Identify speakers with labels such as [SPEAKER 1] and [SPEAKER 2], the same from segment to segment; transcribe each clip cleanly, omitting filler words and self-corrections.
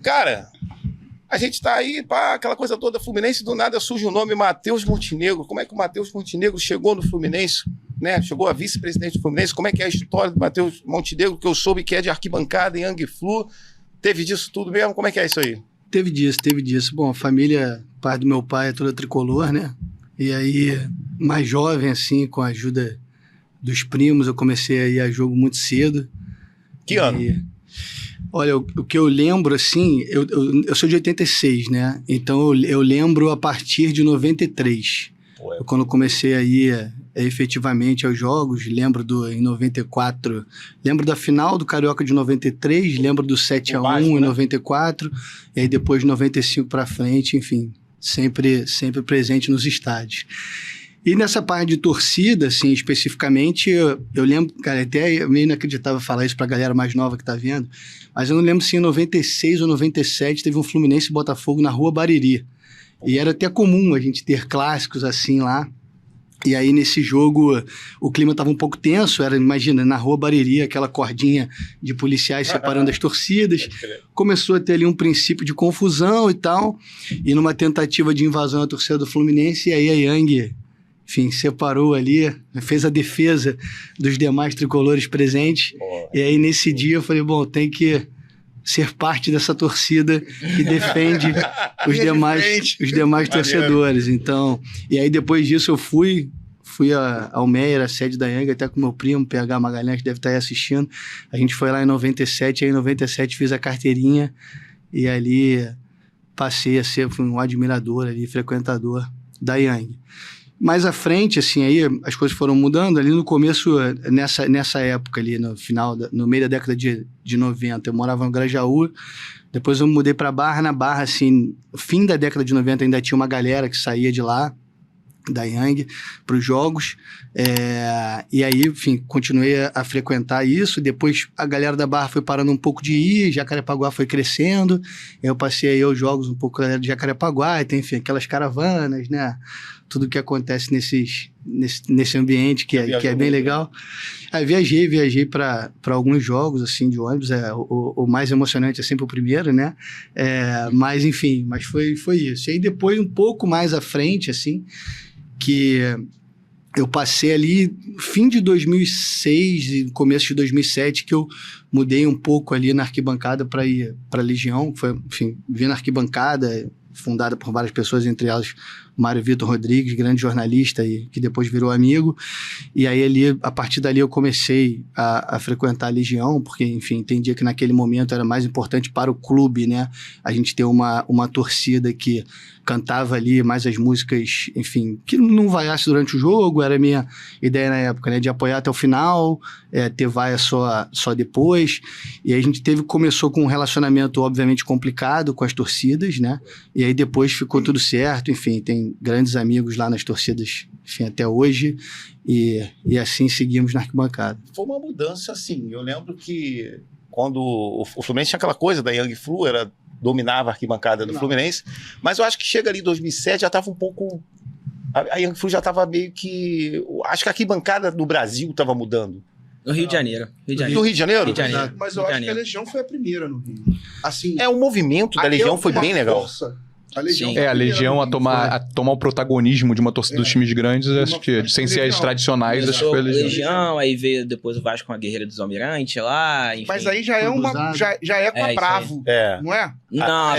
[SPEAKER 1] Cara, a gente tá aí, pá, aquela coisa toda, Fluminense, do nada surge o nome Matheus Montenegro. Como é que o Matheus Montenegro chegou no Fluminense, né? Chegou a vice-presidente do Fluminense. Como é que é a história do Matheus Montenegro, que eu soube que é de arquibancada em Yang Flu? Teve disso tudo mesmo? Como é que é isso aí?
[SPEAKER 2] Teve disso. Bom, a família, parte do meu pai é toda tricolor, né? E aí, mais jovem, assim, com a ajuda dos primos, eu comecei a ir a jogo muito cedo.
[SPEAKER 1] Que ano?
[SPEAKER 2] Olha, o que eu lembro, assim, eu sou de 86, né? Então eu lembro a partir de 93. Quando eu comecei a ir efetivamente aos jogos, lembro em 94, lembro da final do Carioca de 93, lembro do 7-1 em 94, e aí depois de 95 para frente, enfim, sempre presente nos estádios. E nessa parte de torcida, assim, especificamente, eu lembro, cara, até é meio inacreditável falar isso pra galera mais nova que tá vendo, mas eu não lembro se em 96 ou 97 teve um Fluminense e Botafogo na Rua Bariri. E era até comum a gente ter clássicos assim lá. E aí, nesse jogo, o clima estava um pouco tenso. Imagina, na Rua Bariri, aquela cordinha de policiais separando as torcidas. Começou a ter ali um princípio de confusão e tal. E numa tentativa de invasão à torcida do Fluminense, e aí a Yang, enfim, separou ali, fez a defesa dos demais tricolores presentes. E aí, nesse dia, eu falei, bom, tem que ser parte dessa torcida que defende os demais torcedores. Então, e aí depois disso eu fui ao Meyer, a sede da Yang, até com meu primo, PH Magalhães, que deve estar aí assistindo. A gente foi lá em 97, aí em 97 fiz a carteirinha e ali passei a ser um admirador ali, frequentador da Yang. Mais à frente, assim, aí as coisas foram mudando. Ali no começo, nessa época ali, no meio da década de 90, eu morava no Grajaú. Depois eu mudei para Barra. Na Barra, assim, fim da década de 90 ainda tinha uma galera que saía de lá, da Yang, para os jogos. E aí, enfim, continuei a frequentar isso. Depois a galera da Barra foi parando um pouco de ir, Jacarepaguá foi crescendo. Eu passei aí aos jogos um pouco com a galera de Jacarepaguá, e tem, enfim, aquelas caravanas, né? Tudo que acontece nesse ambiente que é bem legal. Aí viajei para alguns jogos assim de ônibus. O mais emocionante é sempre o primeiro, né? Mas enfim, foi isso. E aí depois, um pouco mais à frente, assim, que eu passei ali fim de 2006 e começo de 2007, que eu mudei um pouco ali na arquibancada para ir para a Legião. Foi, enfim, vi na arquibancada, fundada por várias pessoas, entre elas Mário Vitor Rodrigues, grande jornalista e que depois virou amigo. E aí, a partir dali, eu comecei a frequentar a Legião, porque, enfim, entendia que naquele momento era mais importante para o clube, né? A gente ter uma torcida que cantava ali mais as músicas, enfim, que não vaiasse durante o jogo. Era a minha ideia na época, né? De apoiar até o final, ter vaia só depois. E aí a gente começou com um relacionamento, obviamente, complicado com as torcidas, né? E aí depois ficou tudo certo, enfim, tem grandes amigos lá nas torcidas, enfim, até hoje, e assim seguimos na arquibancada.
[SPEAKER 1] Foi uma mudança, assim, eu lembro que quando o Fluminense tinha aquela coisa da Yang Flu, dominava a arquibancada do Fluminense, mas eu acho que chega ali em 2007, já estava um pouco... A Yang Flu já estava meio que... Acho que a arquibancada do Brasil estava mudando.
[SPEAKER 3] No Rio de Janeiro.
[SPEAKER 1] No Rio de Janeiro?
[SPEAKER 3] Rio de Janeiro.
[SPEAKER 4] Mas eu acho que a Legião foi a primeira no Rio. Assim,
[SPEAKER 1] o movimento da Legião foi bem legal.
[SPEAKER 4] A Legião,
[SPEAKER 5] a Legião a tomar o protagonismo de uma torcida dos times grandes, acho que sem ser as tradicionais, acho que foi a
[SPEAKER 3] Legião. Aí veio depois o Vasco com a Guerreira dos Almirantes lá, enfim.
[SPEAKER 4] Mas aí já é com a Bravo, não é?
[SPEAKER 3] Foi
[SPEAKER 4] na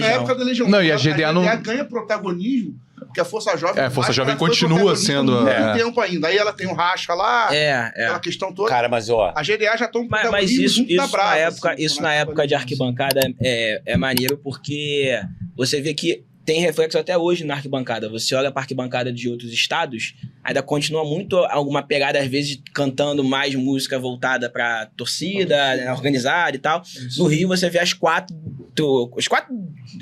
[SPEAKER 4] época da Legião.
[SPEAKER 5] Não, e a GDA não...
[SPEAKER 4] ganha protagonismo, porque a Força Jovem...
[SPEAKER 5] a Força Jovem continua sendo...
[SPEAKER 4] Muito tempo ainda. Aí ela tem o racha lá, aquela questão toda.
[SPEAKER 1] Cara, mas ó...
[SPEAKER 4] A GDA já toma
[SPEAKER 3] mas isso na época de arquibancada é maneiro, porque você vê que tem reflexo até hoje na arquibancada. Você olha para a arquibancada de outros estados, ainda continua muito alguma pegada, às vezes, cantando mais música voltada para torcida, organizada e tal. No Rio, você vê os quatro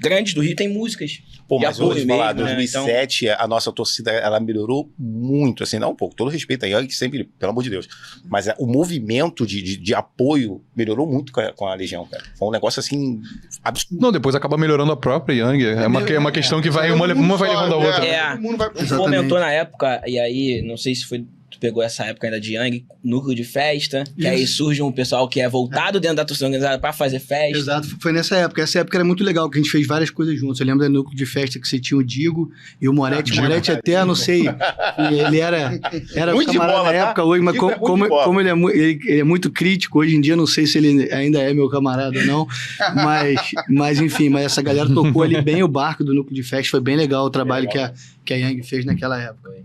[SPEAKER 3] grandes do Rio tem músicas.
[SPEAKER 1] Pô, mas eu vou falar,
[SPEAKER 3] 2007,
[SPEAKER 1] né? Então... a nossa torcida, ela melhorou muito, assim, não um pouco, todo respeito aí, que sempre, pelo amor de Deus, mas o movimento de apoio melhorou muito com a Legião, cara. Foi um negócio, assim, absurdo.
[SPEAKER 5] Não, depois acaba melhorando a própria Yang, é uma questão que vai, uma vai levando a outra.
[SPEAKER 3] Fomentou na época, e aí, não sei se foi Tu pegou essa época ainda de Yang, núcleo de festa, que aí surge um pessoal que é voltado dentro da torcida organizada pra fazer festa.
[SPEAKER 2] Exato, foi nessa época. Essa época era muito legal, que a gente fez várias coisas juntos. Eu lembro do núcleo de festa que você tinha o Digo e o Moretti. O Moretti até, não sei, ele era
[SPEAKER 1] muito
[SPEAKER 2] camarada na época hoje, mas como ele é muito crítico, hoje em dia não sei se ele ainda é meu camarada ou não, mas enfim, mas essa galera tocou ali bem o barco do núcleo de festa, foi bem legal o trabalho que a Yang fez naquela época.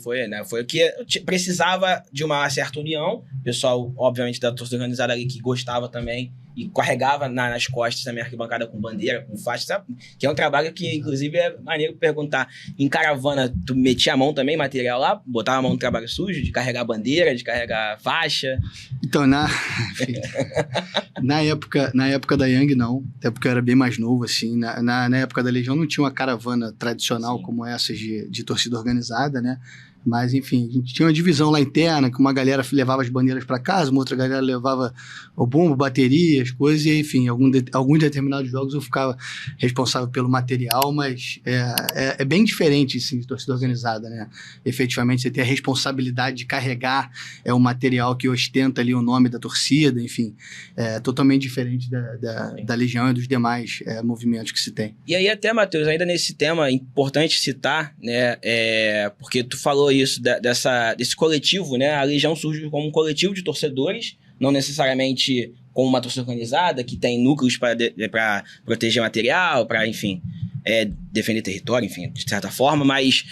[SPEAKER 3] Foi, né? Foi o que precisava de uma certa união. O pessoal, obviamente, da torcida organizada ali que gostava também e carregava nas costas também a arquibancada com bandeira, com faixa, sabe? Que é um trabalho que, inclusive, é maneiro perguntar. Em caravana, tu metia a mão também, material lá? Botava a mão no trabalho sujo, de carregar bandeira, de carregar faixa?
[SPEAKER 2] Então, na época da Yang, não. Até porque eu era bem mais novo, assim. Na época da Legião não tinha uma caravana tradicional como essa de torcida organizada, né? Mas, enfim, a gente tinha uma divisão lá interna, que uma galera levava as bandeiras para casa, uma outra galera levava o bumbo, bateria, as coisas, e, enfim, alguns determinados jogos eu ficava responsável pelo material, mas é bem diferente, assim, de torcida organizada, né? Efetivamente, você tem a responsabilidade de carregar o material que ostenta ali o nome da torcida, enfim, é totalmente diferente da Legião e dos demais movimentos que se tem.
[SPEAKER 3] E aí até, Matheus, ainda nesse tema, é importante citar, né, porque tu falou isso, desse coletivo, né? A Legião surge como um coletivo de torcedores, não necessariamente como uma torcida organizada, que tem núcleos para proteger material, para, enfim, defender território, enfim, de certa forma, mas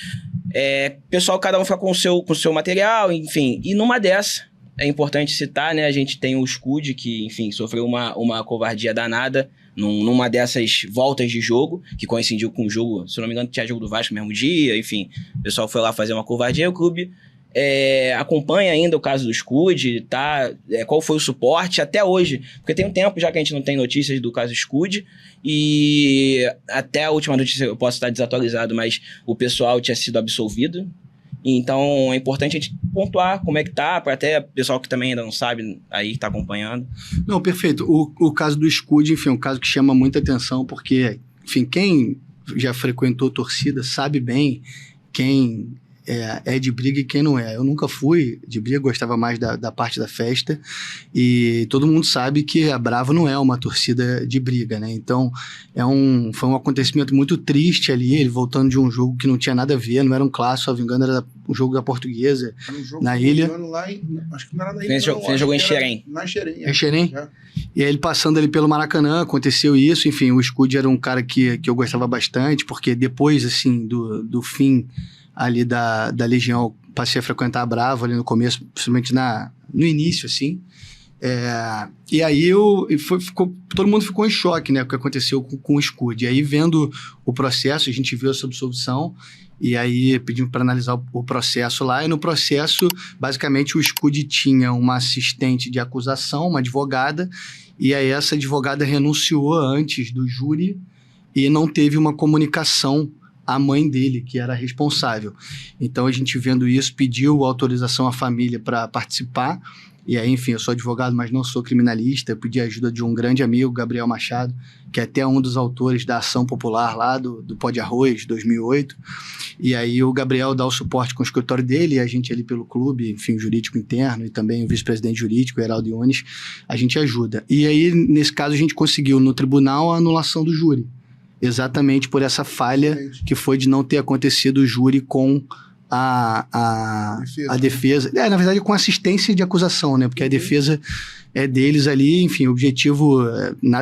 [SPEAKER 3] pessoal, cada um fica com o seu material, enfim, e numa dessa, é importante citar, né? A gente tem o Scud, que, enfim, sofreu uma covardia danada numa dessas voltas de jogo, que coincidiu com o jogo, se não me engano, tinha jogo do Vasco no mesmo dia, enfim, o pessoal foi lá fazer uma covardia, o clube acompanha ainda o caso do Scud, tá? Qual foi o suporte até hoje, porque tem um tempo já que a gente não tem notícias do caso Scud, e até a última notícia eu posso estar desatualizado, mas o pessoal tinha sido absolvido. Então, é importante a gente pontuar como é que tá, para até o pessoal que também ainda não sabe, aí tá acompanhando.
[SPEAKER 2] Não, perfeito. O caso do Scud, enfim, é um caso que chama muita atenção, porque, enfim, quem já frequentou torcida sabe bem quem é de briga e quem não é. Eu nunca fui de briga, gostava mais da parte da festa, e todo mundo sabe que a Bravo não é uma torcida de briga, né? Então, foi um acontecimento muito triste ali, ele voltando de um jogo que não tinha nada a ver, não era um clássico, se não me engano, era um jogo da Portuguesa, na ilha.
[SPEAKER 4] Acho que não era na ilha,
[SPEAKER 3] Fez jogo em Xerém.
[SPEAKER 4] Na Xerém.
[SPEAKER 2] Em Xerém? E aí ele passando ali pelo Maracanã, aconteceu isso, enfim, o Scud era um cara que eu gostava bastante, porque depois, assim, do fim ali da Legião, passei a frequentar a Bravo ali no começo, principalmente no início, assim. E aí todo mundo ficou em choque, né, o que aconteceu com o Scud. E aí, vendo o processo, a gente viu essa absolvição, e aí pedimos para analisar o processo lá, e no processo, basicamente, o Scud tinha uma assistente de acusação, uma advogada, e aí essa advogada renunciou antes do júri e não teve uma comunicação à mãe dele, que era responsável. Então, a gente vendo isso, pediu autorização à família para participar, e aí, enfim, eu sou advogado, mas não sou criminalista, eu pedi a ajuda de um grande amigo, Gabriel Machado, que é até um dos autores da ação popular lá do Pó de Arroz, 2008, e aí o Gabriel dá o suporte com o escritório dele, e a gente ali pelo clube, enfim, jurídico interno, e também o vice-presidente jurídico, Heraldo Iones, a gente ajuda. E aí, nesse caso, a gente conseguiu no tribunal a anulação do júri, exatamente por essa falha que foi de não ter acontecido o júri com a defesa. Na verdade, com assistência de acusação, né? Porque a defesa é deles ali, enfim, o objetivo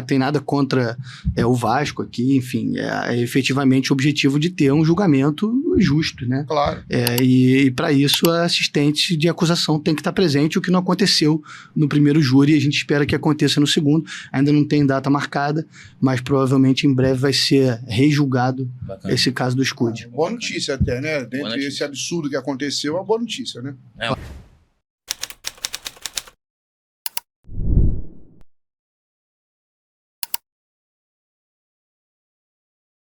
[SPEAKER 2] tem nada contra o Vasco aqui, enfim, é efetivamente o objetivo de ter um julgamento justo, né?
[SPEAKER 4] Claro.
[SPEAKER 2] E para isso a assistente de acusação tem que estar presente, o que não aconteceu no primeiro júri, a gente espera que aconteça no segundo, ainda não tem data marcada, mas provavelmente em breve vai ser rejulgado esse caso do Scud.
[SPEAKER 4] Boa notícia até, né? Dentro desse absurdo que aconteceu, é uma boa notícia, né?